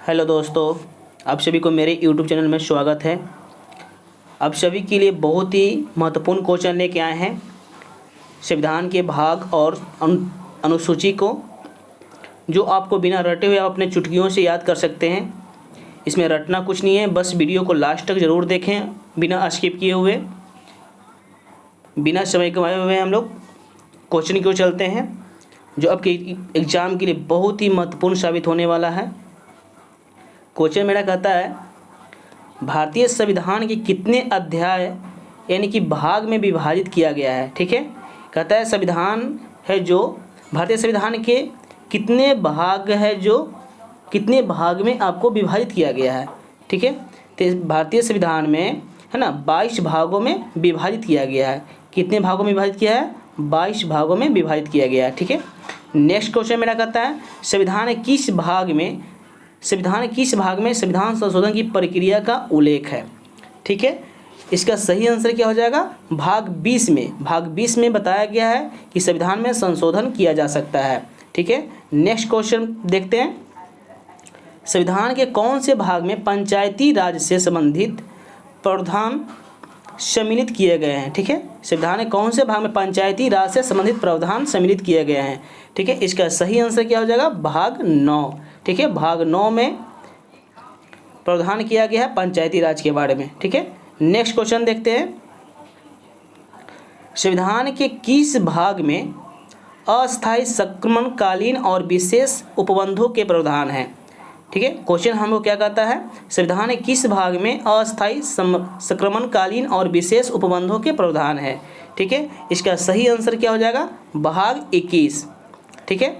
Hello दोस्तों, आप सभी को मेरे YouTube चैनल में स्वागत है। आप सभी के लिए बहुत ही महत्वपूर्ण क्वेश्चन लेके आए हैं संविधान के भाग और अनुसूची को, जो आपको बिना रटे हुए आप अपने चुटकियों से याद कर सकते हैं। इसमें रटना कुछ नहीं है, बस वीडियो को लास्ट तक ज़रूर देखें बिना स्किप किए हुए। बिना समय गंवाए हुए हम लोग क्वेश्चन की ओर चलते हैं, जो आपके एग्ज़ाम के लिए बहुत ही महत्वपूर्ण साबित होने वाला है। क्वेश्चन मेरा कहता है, भारतीय संविधान के कितने अध्याय यानी कि भाग में विभाजित किया गया है। ठीक है, कहता है संविधान है जो भारतीय संविधान के कितने भाग है जो कितने भाग में आपको विभाजित किया गया है। ठीक है, तो भारतीय संविधान में है ना 22 भागों में विभाजित किया गया है। कितने भागों में विभाजित किया है? 22 भागों में विभाजित किया गया है। ठीक है, नेक्स्ट क्वेश्चन मेरा कहता है, संविधान किस भाग में संविधान संशोधन की प्रक्रिया का उल्लेख है। ठीक है, इसका सही आंसर क्या हो जाएगा? भाग 20 में। भाग 20 में बताया गया है कि संविधान में संशोधन किया जा सकता है। ठीक है, नेक्स्ट क्वेश्चन देखते हैं, संविधान के कौन से भाग में पंचायती राज से संबंधित प्रावधान सम्मिलित किए गए हैं। ठीक है, संविधान के कौन से भाग में पंचायती राज से संबंधित प्रावधान सम्मिलित किए गए हैं। ठीक है, इसका सही आंसर क्या हो जाएगा? भाग 9। ठीक है, भाग 9 में प्रावधान किया गया है पंचायती राज के बारे में। ठीक है, नेक्स्ट क्वेश्चन देखते हैं, संविधान के किस भाग में अस्थायी संक्रमणकालीन और विशेष उपबंधों के प्रावधान हैं। ठीक है, क्वेश्चन हमको क्या कहता है, संविधान के किस भाग में अस्थायी संक्रमणकालीन और विशेष उपबंधों के प्रावधान है। ठीक है, इसका सही आंसर क्या हो जाएगा? भाग 21। ठीक है,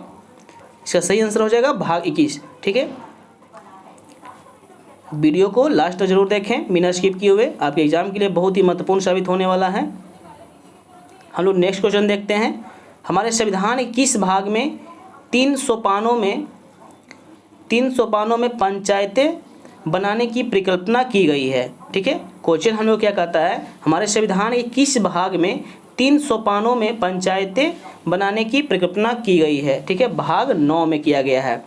इसका सही आंसर हो जाएगा भाग 21। ठीक है, वीडियो को लास्ट तक जरूर देखें बिना स्किप किए हुए, आपके एग्जाम के लिए बहुत ही महत्वपूर्ण साबित होने वाला है। हम लोग नेक्स्ट क्वेश्चन देखते हैं, हमारे संविधान के किस भाग में 3 सोपानों में पंचायतें बनाने की परिकल्पना की गई है। ठीक है, क्वेश्चन हम लोग क्या कहता है, हमारे संविधान के किस भाग में 3 सोपानों में पंचायतें बनाने की परिकल्पना की गई है। ठीक है, भाग 9 में किया गया है।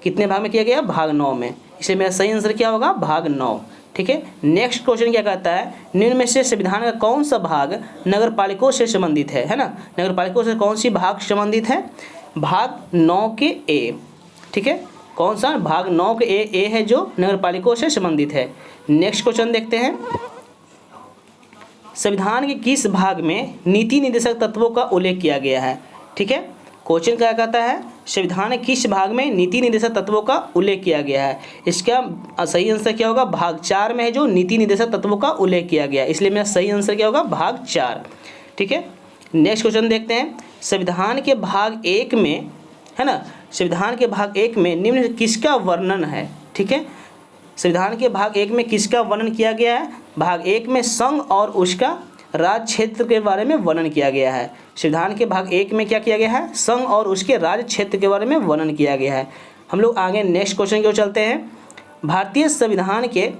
कितने भाग में किया गया? भाग 9 में। इसलिए मेरा सही आंसर क्या होगा? भाग 9। ठीक है, नेक्स्ट क्वेश्चन क्या कहता है, निम्न में से संविधान का कौन सा भाग नगर पालिकाओं से संबंधित है ना। नगर पालिकाओं से कौन सी भाग संबंधित है? भाग 9 के ए। ठीक है, कौन सा? भाग 9 के ए है जो नगर पालिकाओं से संबंधित है। नेक्स्ट क्वेश्चन देखते हैं, संविधान के किस भाग में नीति निर्देशक तत्वों का उल्लेख किया गया है। ठीक है, क्वेश्चन क्या कहता है, संविधान के किस भाग में नीति निर्देशक तत्वों का उल्लेख किया गया है। इसका सही आंसर क्या होगा? भाग 4 में है जो नीति निर्देशक तत्वों का उल्लेख किया गया है। इसलिए मेरा सही आंसर क्या होगा? भाग 4। ठीक है, नेक्स्ट क्वेश्चन देखते हैं, संविधान के भाग 1 में है ना, संविधान के भाग 1 में निम्न किसका वर्णन है। ठीक है, संविधान के भाग 1 में किसका वर्णन किया गया है? भाग 1 में संघ और उसका राज्य क्षेत्र के बारे में वर्णन किया गया है। संविधान के भाग 1 में क्या किया गया है? संघ और उसके राज्य क्षेत्र के बारे में वर्णन किया गया है। हम लोग आगे नेक्स्ट क्वेश्चन की ओर चलते हैं, भारतीय संविधान के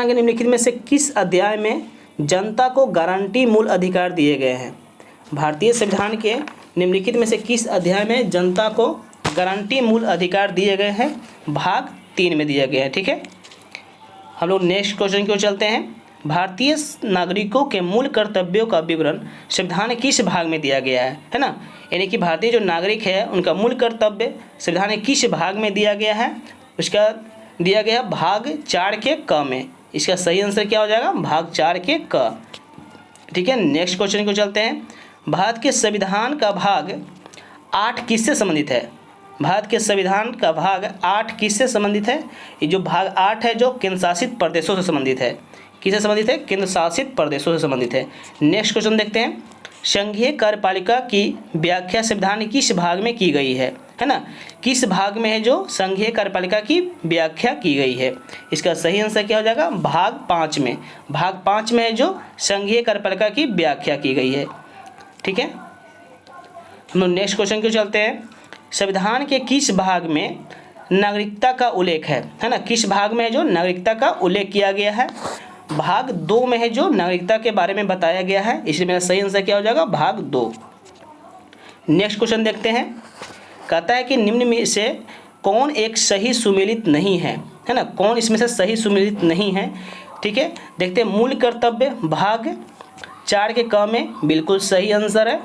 निम्नलिखित में से किस अध्याय में जनता को गारंटी मूल अधिकार दिए गए हैं। भारतीय संविधान के निम्नलिखित में से किस अध्याय में जनता को गारंटी मूल अधिकार दिए गए हैं? भाग 3 में दिया गया है। ठीक है, हम लोग नेक्स्ट क्वेश्चन की ओर चलते हैं, भारतीय नागरिकों के मूल कर्तव्यों का विवरण संविधान किस भाग में दिया गया है ना। यानी कि भारतीय जो नागरिक है उनका मूल कर्तव्य संविधान के किस भाग में दिया गया है? उसका दिया गया भाग 4 के क में। इसका सही आंसर क्या हो जाएगा? भाग 4 के क। ठीक है, नेक्स्ट क्वेश्चन को चलते हैं, भारत के संविधान का भाग 8 किससे संबंधित है। भारत के संविधान का भाग 8 किससे संबंधित है? ये जो भाग 8 है जो केंद्र शासित प्रदेशों से संबंधित है। किससे संबंधित है? केंद्र शासित प्रदेशों से संबंधित है। नेक्स्ट क्वेश्चन देखते हैं, संघीय कार्यपालिका की व्याख्या संविधान के किस भाग में की गई है ना। किस भाग में है जो संघीय कार्यपालिका की व्याख्या की गई है? इसका सही आंसर क्या हो जाएगा? भाग 5 में। भाग 5 में है जो संघीय कार्यपालिका की व्याख्या की गई है। ठीक है, हम लोग नेक्स्ट क्वेश्चन की ओर चलते हैं, संविधान के किस भाग में नागरिकता का उल्लेख है ना। किस भाग में है जो नागरिकता का उल्लेख किया गया है? भाग 2 में है जो नागरिकता के बारे में बताया गया है। इसलिए मेरा सही आंसर क्या हो जाएगा? भाग 2। नेक्स्ट क्वेश्चन देखते हैं, कहता है कि निम्न में से कौन एक सही सुमेलित नहीं है, है ना, कौन इसमें से सही सुमेलित नहीं है। ठीक है, देखते हैं। मूल कर्तव्य भाग 4 के क में बिल्कुल सही आंसर है।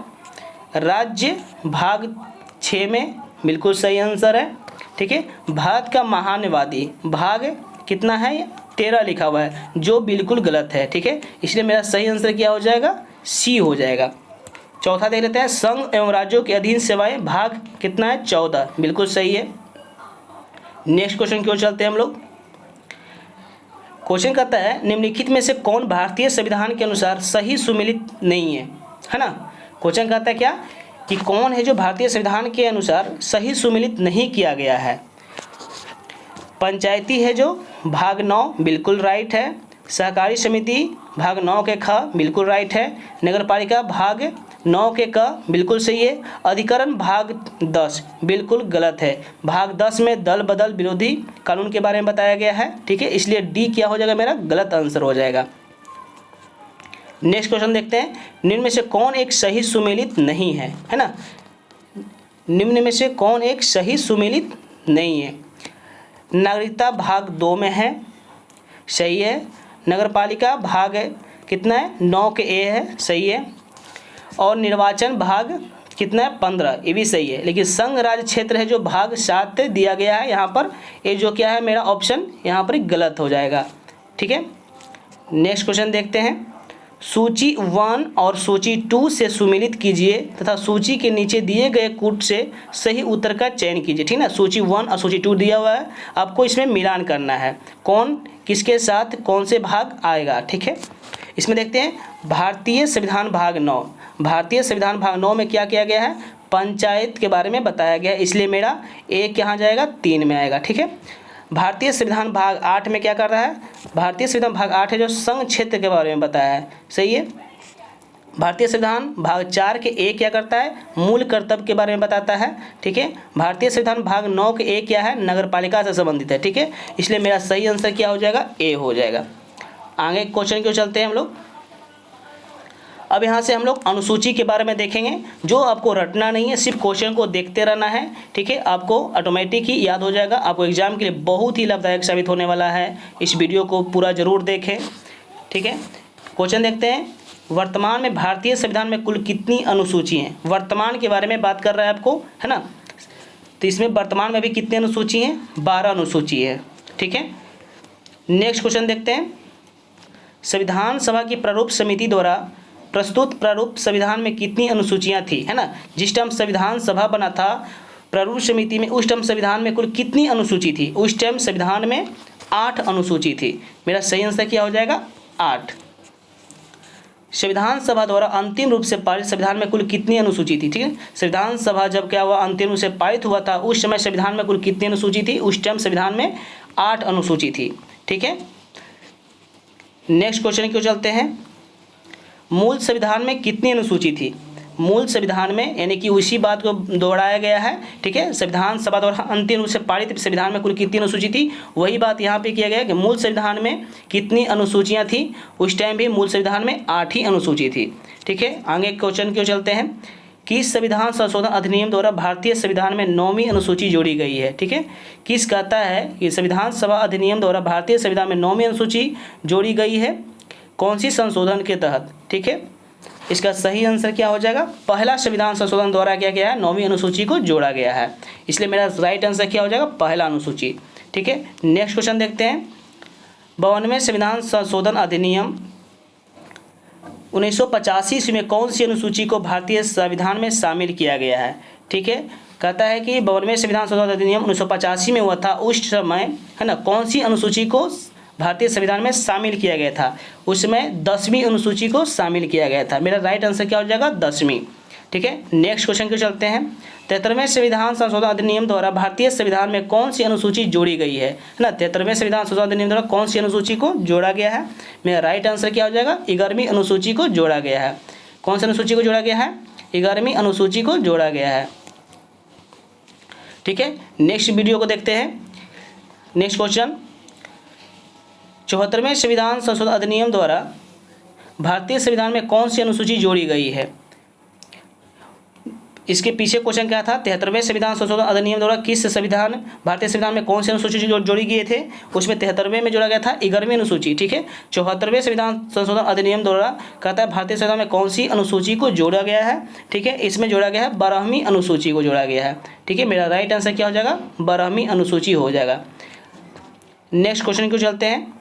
राज्य भाग 6 में बिल्कुल सही आंसर है। ठीक है, भारत का महानवादी भाग कितना है, 13 लिखा हुआ है, जो बिल्कुल गलत है। ठीक है, इसलिए मेरा सही आंसर क्या हो जाएगा, सी हो जाएगा। चौथा देख लेते हैं। संघ एवं राज्यों के अधीन सेवाएं भाग कितना है, 14, बिल्कुल सही है। नेक्स्ट क्वेश्चन की ओर चलते हैं हम लोग। क्वेश्चन कहता है निम्नलिखित में से कौन भारतीय संविधान के अनुसार सही सुमेलित नहीं है ना। क्वेश्चन कहता है क्या कि कौन है जो भारतीय संविधान के अनुसार सही सुमेलित नहीं किया गया है। पंचायती है जो भाग 9 बिल्कुल राइट है। सहकारी समिति भाग 9 के ख बिल्कुल राइट है। नगरपालिका भाग 9 के क बिल्कुल सही है। अधिकरण भाग 10 बिल्कुल गलत है। भाग 10 में दल बदल विरोधी कानून के बारे में बताया गया है। ठीक है, इसलिए डी क्या हो जाएगा, मेरा गलत आंसर हो जाएगा। नेक्स्ट क्वेश्चन देखते हैं। निम्न में से कौन एक सही सुमेलित नहीं है ना। निम्न में से कौन एक सही सुमेलित नहीं है। नागरिकता भाग 2 में है, सही है। नगरपालिका भाग कितना है, 9 के ए है, सही है। और निर्वाचन भाग कितना है, 15, ये भी सही है। लेकिन संघ राज्य क्षेत्र है जो भाग 7 दिया गया है यहाँ पर, ये जो क्या है मेरा ऑप्शन यहाँ पर गलत हो जाएगा। ठीक है, नेक्स्ट क्वेश्चन देखते हैं। सूची 1 और सूची 2 से सुमेलित कीजिए तथा सूची के नीचे दिए गए कूट से सही उत्तर का चयन कीजिए। ठीक है ना, सूची 1 और सूची 2 दिया हुआ है, आपको इसमें मिलान करना है, कौन किसके साथ कौन से भाग आएगा। ठीक है, इसमें देखते हैं भारतीय संविधान भाग 9। भारतीय संविधान भाग 9 में क्या किया गया है, पंचायत के बारे में बताया गया है, इसलिए मेरा एक यहाँ जाएगा, 3 में आएगा। ठीक है, भारतीय संविधान भाग 8 में क्या कर रहा है, भारतीय संविधान भाग 8 है जो संघ क्षेत्र के बारे में बताया है, सही है। भारतीय संविधान भाग 4 के ए क्या करता है, मूल कर्तव्य के बारे में बताता है। ठीक है, भारतीय संविधान भाग 9 के ए क्या है, नगरपालिका से संबंधित है। ठीक है, इसलिए मेरा सही आंसर क्या हो जाएगा, ए हो जाएगा। आगे क्वेश्चन क्यों चलते हैं हम लोग। अब यहाँ से हम लोग अनुसूची के बारे में देखेंगे, जो आपको रटना नहीं है, सिर्फ क्वेश्चन को देखते रहना है। ठीक है, आपको ऑटोमेटिक ही याद हो जाएगा, आपको एग्जाम के लिए बहुत ही लाभदायक साबित होने वाला है। इस वीडियो को पूरा जरूर देखें। ठीक है, क्वेश्चन देखते हैं। वर्तमान में भारतीय संविधान में कुल कितनी अनुसूची हैं। वर्तमान के बारे में बात कर रहा है आपको, है ना, तो इसमें वर्तमान में भी कितनी अनुसूची हैं, 12 अनुसूची है। ठीक है, नेक्स्ट क्वेश्चन देखते हैं। संविधान सभा की प्रारूप समिति द्वारा प्रस्तुत प्रारूप संविधान में कितनी अनुसूचियां थी, है ना। जिस टाइम संविधान सभा बना था प्रारूप समिति में, उस टाइम संविधान में कुल कितनी अनुसूची थी, उस टाइम संविधान में 8 अनुसूची थी। मेरा सही आंसर क्या हो जाएगा, 8। संविधान सभा द्वारा अंतिम रूप से पारित संविधान में कुल कितनी अनुसूची थी। ठीक है, संविधान सभा जब क्या हुआ, अंतिम रूप से पारित हुआ था, उस समय संविधान में कुल कितनी अनुसूची थी, उस टाइम संविधान में 8 अनुसूची थी। ठीक है, नेक्स्ट क्वेश्चन की ओर चलते हैं। मूल संविधान में कितनी अनुसूची थी। मूल संविधान में यानी कि उसी बात को दोहराया गया है। ठीक है, संविधान सभा द्वारा अंतिम रूप से पारित संविधान में कुल कितनी अनुसूची थी, वही बात यहाँ पे किया गया कि मूल संविधान में कितनी अनुसूचियाँ थी। उस टाइम भी मूल संविधान में 8 ही अनुसूची थी। ठीक है, आगे क्वेश्चन की ओर चलते हैं। किस संविधान संशोधन अधिनियम द्वारा भारतीय संविधान में 9वीं अनुसूची जोड़ी गई है। ठीक है, किस कहता है कि संविधान सभा अधिनियम द्वारा भारतीय संविधान में 9वीं अनुसूची जोड़ी गई है, कौन सी संशोधन के तहत। ठीक है, इसका सही आंसर क्या हो जाएगा, पहला संविधान संशोधन द्वारा क्या गया है, 9वीं अनुसूची को जोड़ा गया है, इसलिए मेरा राइट आंसर क्या हो जाएगा, पहला अनुसूची। ठीक है, नेक्स्ट क्वेश्चन देखते हैं। 52वें संविधान संशोधन अधिनियम 1985 ईस्वी में कौन सी अनुसूची को भारतीय संविधान में शामिल किया गया है। ठीक है, कहता है कि 52वें संविधान संशोधन अधिनियम 1985 में हुआ था, उस समय, है ना, कौन सी अनुसूची को भारतीय संविधान में शामिल किया गया था। उसमें 10वीं अनुसूची को शामिल किया गया था। मेरा राइट आंसर क्या हो जाएगा, 10वीं। ठीक है, नेक्स्ट क्वेश्चन को चलते हैं। 73वें संविधान संशोधन अधिनियम द्वारा भारतीय संविधान में कौन सी अनुसूची जोड़ी गई है ना। 73वें संविधान संशोधन अधिनियम द्वारा कौन सी अनुसूची को जोड़ा गया है। मेरा राइट आंसर क्या हो जाएगा, 11वीं अनुसूची को जोड़ा गया है। कौन सी अनुसूची को जोड़ा गया है, 11वीं अनुसूची को जोड़ा गया है। ठीक है, नेक्स्ट वीडियो को देखते हैं। Next question. 74वें संविधान संशोधन अधिनियम द्वारा भारतीय संविधान में कौन सी अनुसूची जोड़ी गई है। इसके पीछे क्वेश्चन क्या था, 73वें संविधान संशोधन अधिनियम द्वारा किस संविधान भारतीय संविधान में कौन से अनुसूची जोड़ी गए थे, उसमें 73वें में जोड़ा गया था 11वीं अनुसूची। ठीक है, 74वें संविधान संशोधन अधिनियम द्वारा कहता है भारतीय संविधान में कौन सी अनुसूची को जोड़ा गया है। ठीक है, इसमें जोड़ा गया है 12वीं अनुसूची को जोड़ा गया है। ठीक है, मेरा राइट आंसर क्या हो जाएगा, 12वीं अनुसूची हो जाएगा। नेक्स्ट क्वेश्चन को चलते हैं,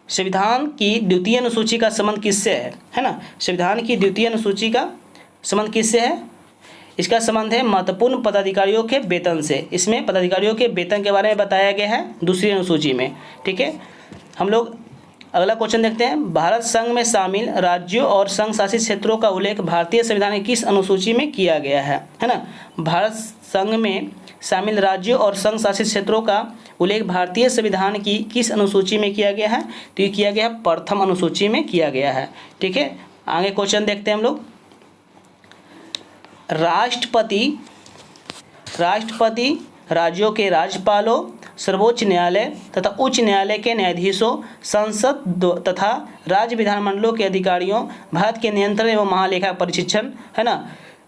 संविधान की द्वितीय अनुसूची का संबंध किससे है ना। संविधान की द्वितीय अनुसूची का संबंध किससे है, इसका संबंध है महत्वपूर्ण पदाधिकारियों के वेतन से। इसमें पदाधिकारियों के वेतन के बारे में बताया गया है दूसरी अनुसूची में। ठीक है, हम लोग अगला क्वेश्चन देखते हैं, भारत संघ में शामिल राज्यों और संघ शासित क्षेत्रों का उल्लेख भारतीय संविधान की किस अनुसूची में किया गया है ना। भारत संघ में शामिल राज्यों और संघ शासित क्षेत्रों का उल्लेख भारतीय संविधान की किस अनुसूची में किया गया है, तो ये किया गया प्रथम अनुसूची में किया गया है। ठीक है, आगे क्वेश्चन देखते हैं हम लोग, राष्ट्रपति राज्यों के राज्यपालों, सर्वोच्च न्यायालय तथा उच्च न्यायालय के न्यायाधीशों, संसद तथा राज्य विधानमंडलों के अधिकारियों, भारत के नियंत्रण एवं महालेखा परीक्षण है ना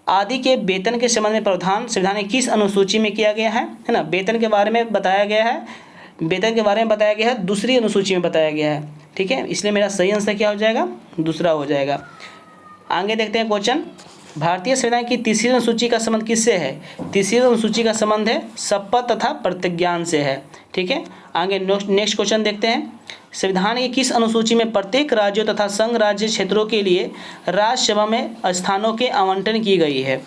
आदि के वेतन के संबंध में प्रावधान संविधान की किस अनुसूची में किया गया है ना। वेतन के बारे में बताया गया है, दूसरी अनुसूची में बताया गया है। ठीक है, इसलिए मेरा सही आंसर क्या हो जाएगा, दूसरा हो जाएगा। आगे देखते हैं क्वेश्चन, भारतीय संविधान की तीसरी अनुसूची का संबंध किससे है। तीसरी अनुसूची का संबंध है शपथ तथा प्रतिज्ञान से है। ठीक है, आगे नेक्स्ट क्वेश्चन देखते हैं, संविधान की किस अनुसूची में प्रत्येक राज्यों तथा संघ राज्य क्षेत्रों के लिए राज्यसभा में स्थानों के आवंटन की गई है।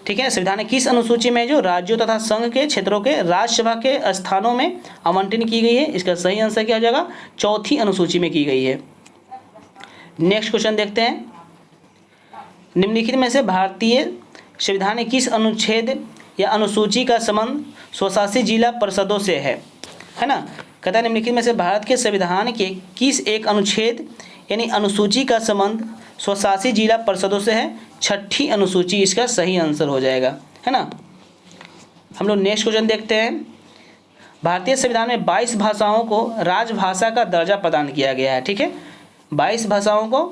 ठीक है, संविधान की किस अनुसूची में जो राज्यों तथा संघ के क्षेत्रों के राज्यसभा के स्थानों में आवंटन की गई है, इसका सही आंसर क्या हो जाएगा, चौथी अनुसूची में की गई है। नेक्स्ट क्वेश्चन देखते हैं, निम्नलिखित में से भारतीय संविधान के किस अनुच्छेद या अनुसूची का संबंध स्वशासी जिला परिषदों से है ना। कहता है निम्नलिखित में से भारत के संविधान के किस एक अनुच्छेद यानी अनुसूची का संबंध स्वशासी जिला परिषदों से है, छठी अनुसूची इसका सही आंसर हो जाएगा, है ना। हम लोग नेक्स्ट क्वेश्चन देखते हैं, भारतीय संविधान में 22 भाषाओं को राजभाषा का दर्जा प्रदान किया गया है। ठीक है, 22 भाषाओं को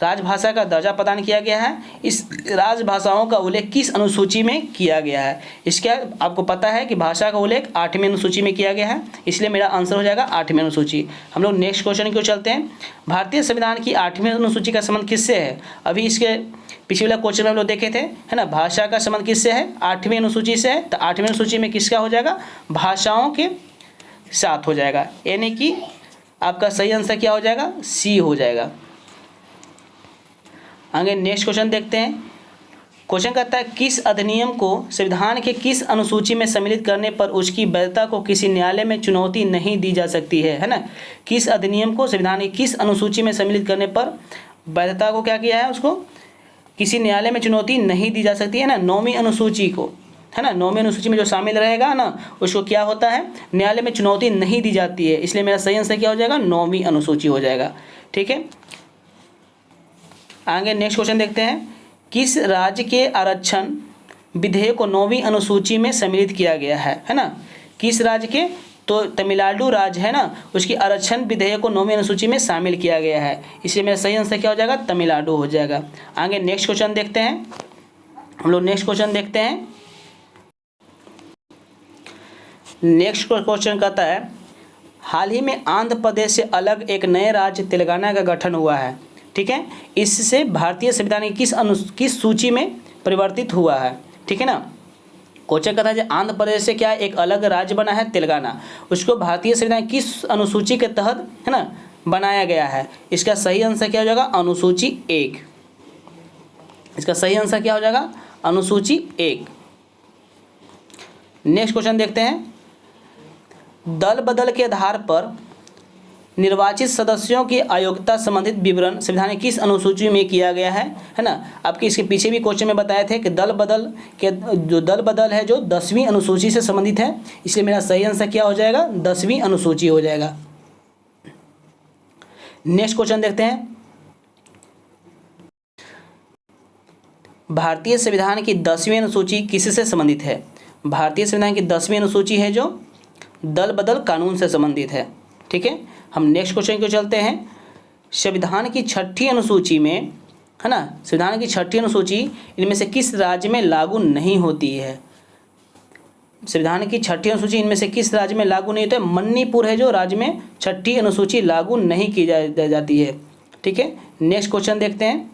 राजभाषा का दर्जा प्रदान किया गया है। इस राजभाषाओं का उल्लेख किस अनुसूची में किया गया है, इसका आपको पता है कि भाषा का उल्लेख 8वीं अनुसूची में किया गया है, इसलिए मेरा आंसर हो जाएगा 8वीं अनुसूची। हम लोग नेक्स्ट क्वेश्चन की ओर चलते हैं, भारतीय संविधान की 8वीं अनुसूची का संबंध किससे है। अभी इसके पिछले वाला क्वेश्चन में हम लोग देखे थे, है ना, भाषा का संबंध किससे है, 8वीं अनुसूची से है। तो 8वीं अनुसूची में किसका हो जाएगा, भाषाओं के साथ हो जाएगा, यानी कि आपका सही आंसर क्या हो जाएगा, सी हो जाएगा। आगे नेक्स्ट क्वेश्चन देखते हैं, क्वेश्चन कहता है किस अधिनियम को संविधान के किस अनुसूची में सम्मिलित करने पर उसकी वैधता को किसी न्यायालय में चुनौती नहीं दी जा सकती है ना। किस अधिनियम को संविधान की किस अनुसूची में सम्मिलित करने पर वैधता को क्या किया है, उसको किसी न्यायालय में चुनौती नहीं दी जा सकती है ना। 9वीं अनुसूची को, है ना, 9वीं अनुसूची में जो शामिल रहेगा ना उसको क्या होता है, न्यायालय में चुनौती नहीं दी जाती है, इसलिए मेरा सही आंसर क्या हो जाएगा, 9वीं अनुसूची हो जाएगा। ठीक है, आगे नेक्स्ट क्वेश्चन देखते हैं, किस राज्य के आरक्षण विधेयक को 9वीं अनुसूची में सम्मिलित किया गया है ना। किस राज्य के, तो तमिलनाडु राज्य है ना, उसकी आरक्षण विधेयक को 9वीं अनुसूची में शामिल किया गया है, इसलिए मेरा सही आंसर क्या हो जाएगा, तमिलनाडु हो जाएगा। आगे नेक्स्ट क्वेश्चन देखते हैं, हम लोग नेक्स्ट क्वेश्चन देखते हैं। नेक्स्ट क्वेश्चन कहता है, हाल ही में आंध्र प्रदेश से अलग एक नए राज्य तेलंगाना का गठन हुआ है। ठीक है, इससे भारतीय संविधान की किस सूची में परिवर्तित हुआ है। ठीक है ना, क्वेश्चन कहता है कि आंध्र प्रदेश से क्या एक अलग राज्य बना है तेलंगाना, उसको भारतीय संविधान किस अनुसूची के तहत, है ना, बनाया गया है। इसका सही आंसर क्या हो जाएगा, अनुसूची 1। इसका सही आंसर क्या हो जाएगा, अनुसूची 1। नेक्स्ट क्वेश्चन देखते हैं, दल बदल के आधार पर निर्वाचित सदस्यों की अयोग्यता संबंधित विवरण संविधान की किस अनुसूची में किया गया है ना। आपके इसके पीछे भी क्वेश्चन में बताए थे कि दल बदल है जो 10वीं अनुसूची से संबंधित है, इसलिए मेरा सही आंसर क्या हो जाएगा, 10वीं अनुसूची हो जाएगा। नेक्स्ट क्वेश्चन देखते हैं, भारतीय संविधान की 10वीं अनुसूची किससे संबंधित है। भारतीय संविधान की 10वीं अनुसूची है जो दल बदल कानून से संबंधित है। ठीक है, हम नेक्स्ट क्वेश्चन को चलते हैं, संविधान की 6ठी अनुसूची में है ना, संविधान की 6ठी अनुसूची इनमें से किस राज्य में लागू नहीं होती है? संविधान की 6ठी अनुसूची इनमें से किस राज्य में लागू नहीं होता है? मणिपुर है जो राज्य में 6ठी अनुसूची लागू नहीं की जाती है। ठीक है, नेक्स्ट क्वेश्चन देखते हैं।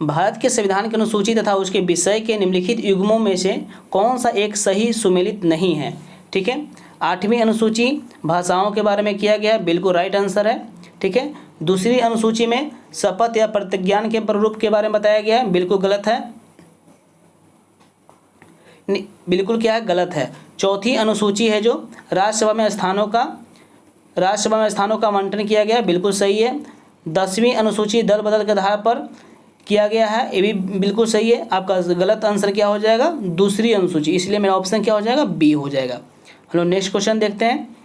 भारत के संविधान की अनुसूची तथा उसके विषय के निम्नलिखित युग्मों में से कौन सा एक सही सुमेलित नहीं है? ठीक है, 8वीं अनुसूची भाषाओं के बारे में किया गया है, बिल्कुल राइट आंसर है। ठीक है, दूसरी अनुसूची में शपथ या प्रतिज्ञान के प्रारूप के बारे में बताया गया है, बिल्कुल गलत है, बिल्कुल क्या है, गलत है। चौथी अनुसूची है जो राज्यसभा में स्थानों का आवंटन किया गया है, बिल्कुल सही है। 10वीं अनुसूची दल बदल के आधार पर किया गया है, ये भी बिल्कुल सही है। आपका गलत आंसर क्या हो जाएगा? दूसरी अनुसूची, इसलिए मेरा ऑप्शन क्या हो जाएगा? बी हो जाएगा। हेलो, नेक्स्ट क्वेश्चन देखते हैं।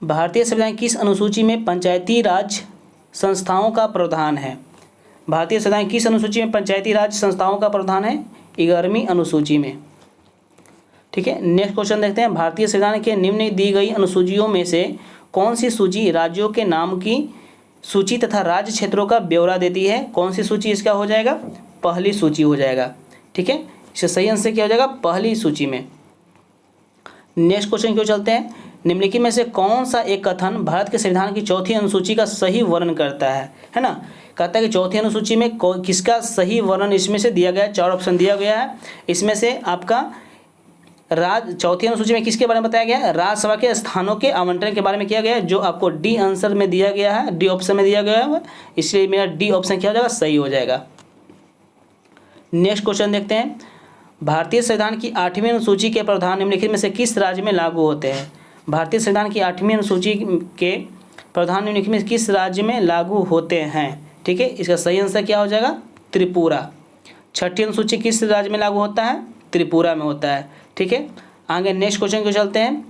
भारतीय संविधान किस अनुसूची में पंचायती राज संस्थाओं का प्रावधान है? भारतीय संविधान किस अनुसूची में पंचायती राज संस्थाओं का प्रावधान है? 11वीं अनुसूची में। ठीक है, नेक्स्ट क्वेश्चन देखते हैं। भारतीय संविधान के निम्न दी गई अनुसूचियों में से कौन सी सूची राज्यों के नाम की सूची तथा राज्य क्षेत्रों का ब्यौरा देती है? कौन सी सूची इसका हो जाएगा? पहली सूची हो जाएगा। ठीक है, इसका सही आंसर क्या हो जाएगा? पहली सूची में। नेक्स्ट क्वेश्चन क्यों चलते हैं। निम्नलिखित में से कौन सा एक कथन भारत के संविधान की 4थी अनुसूची का सही वर्णन करता है ना? कहता है कि 4थी अनुसूची में किसका सही वर्णन इसमें से दिया गया है? 4 ऑप्शन दिया गया है। इसमें से आपका 4थी अनुसूची में किसके बारे में बताया गया है? राज्यसभा के स्थानों के आवंटन के बारे में किया गया है, जो आपको डी आंसर में दिया गया है, डी ऑप्शन में दिया गया है, इसलिए मेरा डी ऑप्शन क्या हो जाएगा? सही हो जाएगा। नेक्स्ट क्वेश्चन देखते हैं। भारतीय संविधान की 8वीं अनुसूची के प्रावधान निम्नलिखित में से किस राज्य में लागू होते हैं? भारतीय संविधान की 8वीं अनुसूची के प्रावधान निम्नलिखित में किस राज्य में लागू होते हैं? ठीक है, इसका सही आंसर क्या हो जाएगा? त्रिपुरा। 6ठी अनुसूची किस राज्य में लागू होता है? त्रिपुरा में होता है। ठीक है, आगे नेक्स्ट क्वेश्चन को चलते हैं।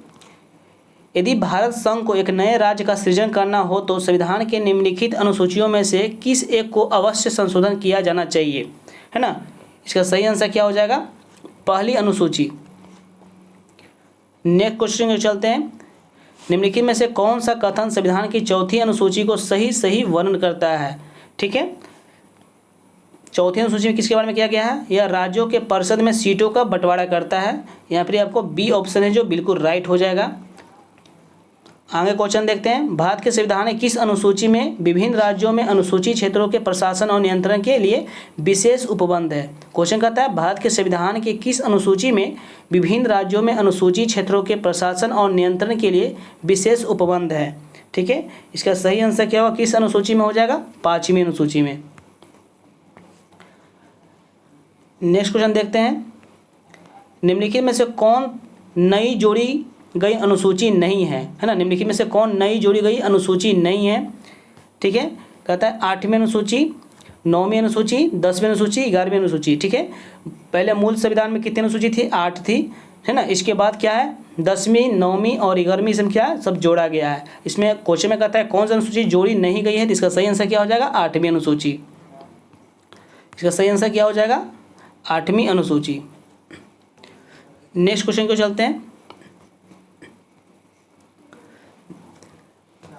यदि भारत संघ को एक नए राज्य का सृजन करना हो तो संविधान के निम्नलिखित अनुसूचियों में से किस एक को अवश्य संशोधन किया जाना चाहिए? है ना, इसका सही आंसर क्या हो जाएगा? पहली अनुसूची। नेक्स्ट क्वेश्चन को चलते हैं। निम्नलिखित में से कौन सा कथन संविधान की 4थी अनुसूची को सही वर्णन करता है? ठीक है, 4थी अनुसूची में किसके बारे में किया गया है? यह राज्यों के परिषद में सीटों का बंटवारा करता है। यहाँ पर आपको बी ऑप्शन है जो बिल्कुल राइट हो जाएगा। आगे क्वेश्चन देखते हैं। भारत के संविधान ने किस अनुसूची में विभिन्न राज्यों में अनुसूचित क्षेत्रों के प्रशासन और नियंत्रण के लिए विशेष उपबंध है? क्वेश्चन कहता है भारत के संविधान के किस अनुसूची में विभिन्न राज्यों में अनुसूचित क्षेत्रों के प्रशासन और नियंत्रण के लिए विशेष उपबंध है? ठीक है, इसका सही आंसर क्या होगा? किस अनुसूची में हो जाएगा? 5वीं अनुसूची में। नेक्स्ट क्वेश्चन देखते हैं। निम्नलिखित में से कौन नई जोड़ी गई अनुसूची नहीं है? है ना, निम्नलिखित में से कौन नई जोड़ी गई अनुसूची नहीं है? ठीक है, कहता है 8वीं अनुसूची, 9वीं अनुसूची, 10वीं अनुसूची, 11वीं अनुसूची। ठीक है, पहले मूल संविधान में कितनी अनुसूची थी? 8 थी, है ना। इसके बाद क्या है? 10वीं, 9वीं और 11वीं इसमें क्या है? सब जोड़ा गया है। इसमें क्वेश्चन में कहता है कौन सी अनुसूची जोड़ी नहीं गई है, तो इसका सही आंसर क्या हो जाएगा? 8वीं अनुसूची। इसका सही आंसर क्या हो जाएगा? 8वीं अनुसूची। नेक्स्ट क्वेश्चन को चलते हैं।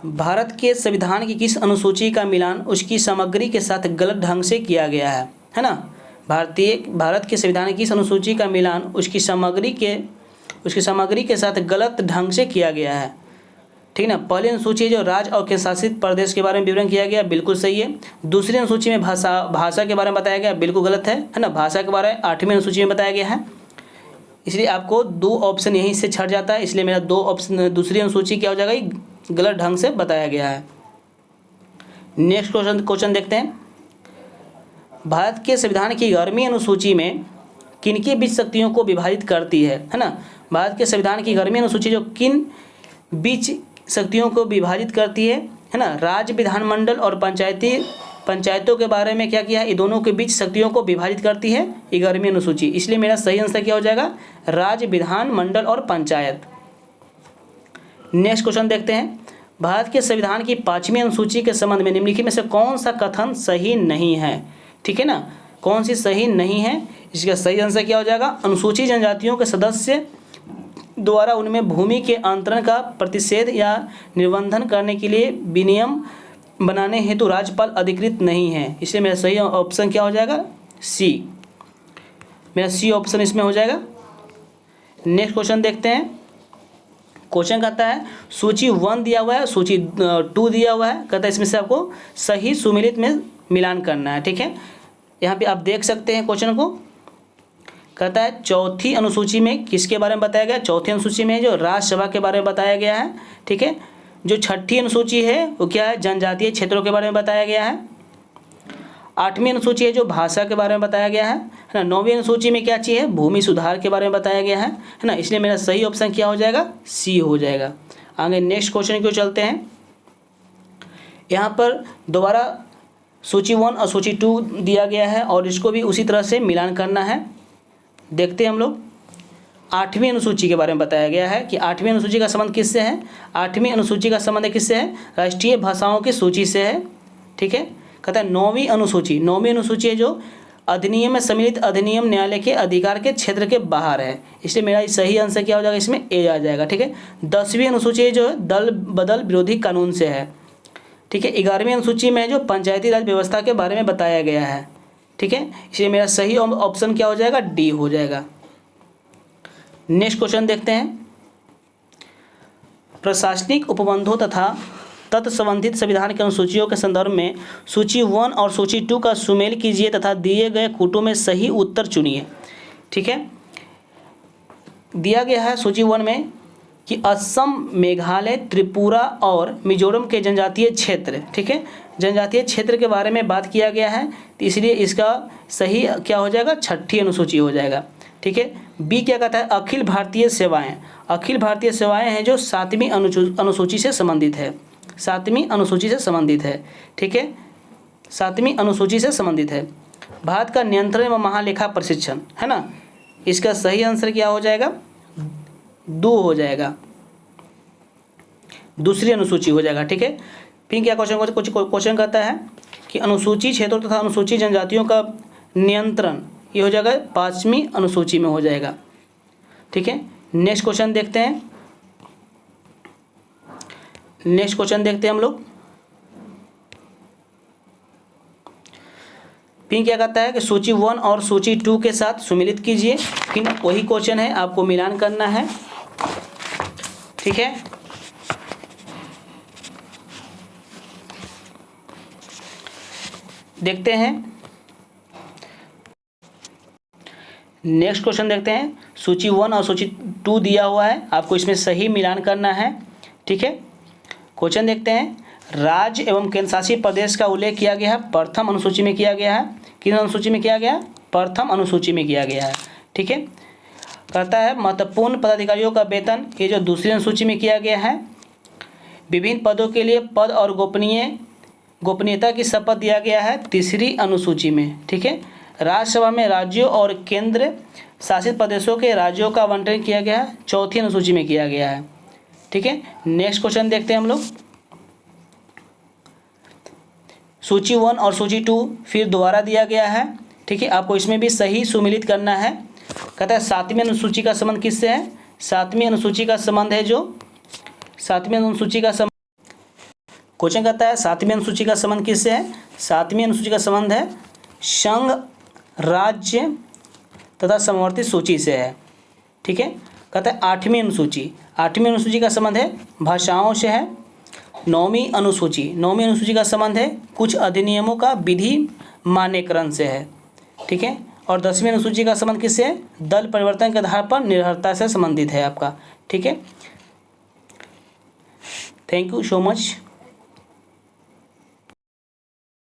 भारत के संविधान की किस अनुसूची का मिलान उसकी सामग्री के साथ गलत ढंग से किया गया है ना? भारत के संविधान की किस अनुसूची का मिलान उसकी सामग्री के साथ गलत ढंग से किया गया है? ठीक ना। पहली अनुसूची जो राज्य और केंद्र शासित प्रदेश के बारे में विवरण किया गया, बिल्कुल सही है। दूसरी अनुसूची में भाषा के बारे में बताया गया, बिल्कुल गलत है ना। भाषा के बारे में 8वीं अनुसूची में बताया गया है, इसलिए आपको 2 ऑप्शन यहीं से छट जाता है, इसलिए मेरा 2 ऑप्शन दूसरी अनुसूची क्या हो जाएगा? गलत ढंग से बताया गया है। नेक्स्ट क्वेश्चन देखते हैं। भारत के संविधान की 11वीं अनुसूची में किनके बीच शक्तियों को विभाजित करती है ना? भारत के संविधान की 11वीं अनुसूची जो किन बीच शक्तियों को विभाजित करती है ना? राज्य, विधानमंडल और पंचायतों के बारे में क्या किया है? ये दोनों के बीच शक्तियों को विभाजित करती है 11वीं अनुसूची, इसलिए मेरा सही आंसर क्या हो जाएगा? राज्य, विधानमंडल और पंचायत। नेक्स्ट क्वेश्चन देखते हैं। भारत के संविधान की 5वीं अनुसूची के संबंध में निम्नलिखित में से कौन सा कथन सही नहीं है? ठीक है ना, कौन सी सही नहीं है? इसका सही आंसर क्या हो जाएगा? अनुसूचित जनजातियों के सदस्य द्वारा उनमें भूमि के अंतरण का प्रतिषेध या निर्बंधन करने के लिए विनियम बनाने हेतु राज्यपाल अधिकृत नहीं है, इसलिए मेरा सही ऑप्शन क्या हो जाएगा? सी। मेरा सी ऑप्शन इसमें हो जाएगा। नेक्स्ट क्वेश्चन देखते हैं। क्वेश्चन कहता है सूची 1 दिया हुआ है, सूची 2 दिया हुआ है, कहता है इसमें से आपको सही सुमेलित में मिलान करना है। ठीक है, यहाँ पे आप देख सकते हैं क्वेश्चन को। कहता है चौथी अनुसूची में किसके बारे में बताया गया? चौथी अनुसूची में जो राज्यसभा के बारे में बताया गया है। ठीक है, जो छठी अनुसूची है वो क्या है? जनजातीय क्षेत्रों के बारे में बताया गया है। 8वीं अनुसूची है जो भाषा के बारे में बताया गया है ना। 9वीं अनुसूची में क्या चीज़ है? भूमि सुधार के बारे में बताया गया है ना। इसलिए मेरा सही ऑप्शन क्या हो जाएगा? सी हो जाएगा। आगे नेक्स्ट क्वेश्चन को चलते हैं। यहाँ पर दोबारा सूची 1 और सूची 2 दिया गया है और इसको भी उसी तरह से मिलान करना है। देखते हैं हम लोग। 8वीं अनुसूची के बारे में बताया गया है कि 8वीं अनुसूची का संबंध किससे है? 8वीं अनुसूची का संबंध किससे है? राष्ट्रीय भाषाओं की सूची से है। ठीक है, कहता है 9वीं अनुसूची है जो अधिनियम में सम्मिलित अधिनियम न्यायालय के अधिकार के क्षेत्र के बाहर है, इसलिए मेरा सही आंसर क्या हो जाएगा? इसमें ए आ जाएगा। ठीक है, 10वीं अनुसूची है जो दल बदल विरोधी कानून से है। ठीक है, 11वीं अनुसूची में जो पंचायती राज व्यवस्था के बारे में बताया गया है। ठीक है, इसलिए मेरा सही ऑप्शन क्या हो जाएगा? डी हो जाएगा। नेक्स्ट क्वेश्चन देखते हैं। प्रशासनिक उपबंधों तथा तत्संबंधित संविधान के अनुसूचियों के संदर्भ में सूची 1 और सूची 2 का सुमेल कीजिए तथा दिए गए कूटों में सही उत्तर चुनिए। ठीक है, दिया गया है सूची 1 में कि असम, मेघालय, त्रिपुरा और मिजोरम के जनजातीय क्षेत्र। ठीक है, जनजातीय क्षेत्र के बारे में बात किया गया है, तो इसलिए इसका सही क्या हो जाएगा? छठी अनुसूची हो जाएगा। ठीक है, बी क्या कहता है? अखिल भारतीय सेवाएं। अखिल भारतीय सेवाएं हैं जो 7वीं अनुसूची से संबंधित है। 7वीं अनुसूची से संबंधित है। ठीक है, 7वीं अनुसूची से संबंधित है। भारत का नियंत्रण व महालेखा प्रशिक्षण है ना, इसका सही आंसर क्या हो जाएगा? 2 हो जाएगा, दूसरी अनुसूची हो जाएगा। ठीक है, फिर क्या क्वेश्चन कहता है कि अनुसूची क्षेत्रों तथा अनुसूची जनजातियों का नियंत्रण, ये हो जाएगा 5वीं अनुसूची में हो जाएगा। ठीक है, नेक्स्ट क्वेश्चन देखते हैं। नेक्स्ट क्वेश्चन देखते हैं हम लोग। फिर क्या कहता है कि सूची 1 और सूची 2 के साथ सुमिलित कीजिए। फिर वही क्वेश्चन है, आपको मिलान करना है। ठीक है, देखते हैं। नेक्स्ट क्वेश्चन देखते हैं। सूची 1 और सूची 2 दिया हुआ है, आपको इसमें सही मिलान करना है। ठीक है, क्वेश्चन देखते हैं। राज्य एवं केंद्र शासित प्रदेश का उल्लेख किया गया है, प्रथम अनुसूची में किया गया है। किस अनुसूची में किया गया? प्रथम अनुसूची में किया गया है। ठीक है, कहता है महत्वपूर्ण पदाधिकारियों का वेतन, ये जो दूसरी अनुसूची में किया गया है। विभिन्न पदों के लिए पद और गोपनीयता की शपथ दिया गया है, तीसरी अनुसूची में। ठीक है, राज्यसभा में राज्यों और केंद्र शासित प्रदेशों के राज्यों का आवंटन किया गया है, चौथी अनुसूची में किया गया है। ठीक है, नेक्स्ट क्वेश्चन देखते हैं हम लोग। सूची 1 और सूची 2 फिर दोबारा दिया गया है। ठीक है, आपको इसमें भी सही सुमिलित करना है। कहता है 7वीं अनुसूची का संबंध किससे है? 7वीं अनुसूची का संबंध है जो 7वीं अनुसूची का संबंध, क्वेश्चन कहता है 7वीं अनुसूची का संबंध किससे है? 7वीं अनुसूची का संबंध है संघ, राज्य तथा समवर्ती सूची से है। ठीक है, कहता है 8वीं अनुसूची का संबंध है भाषाओं से है। 9वीं अनुसूची का संबंध है कुछ अधिनियमों का विधि मान्यकरण से है। ठीक है, और 10वीं अनुसूची का संबंध किससे है? दल परिवर्तन के आधार पर निर्भरता से संबंधित है आपका। ठीक है, थैंक यू सो मच।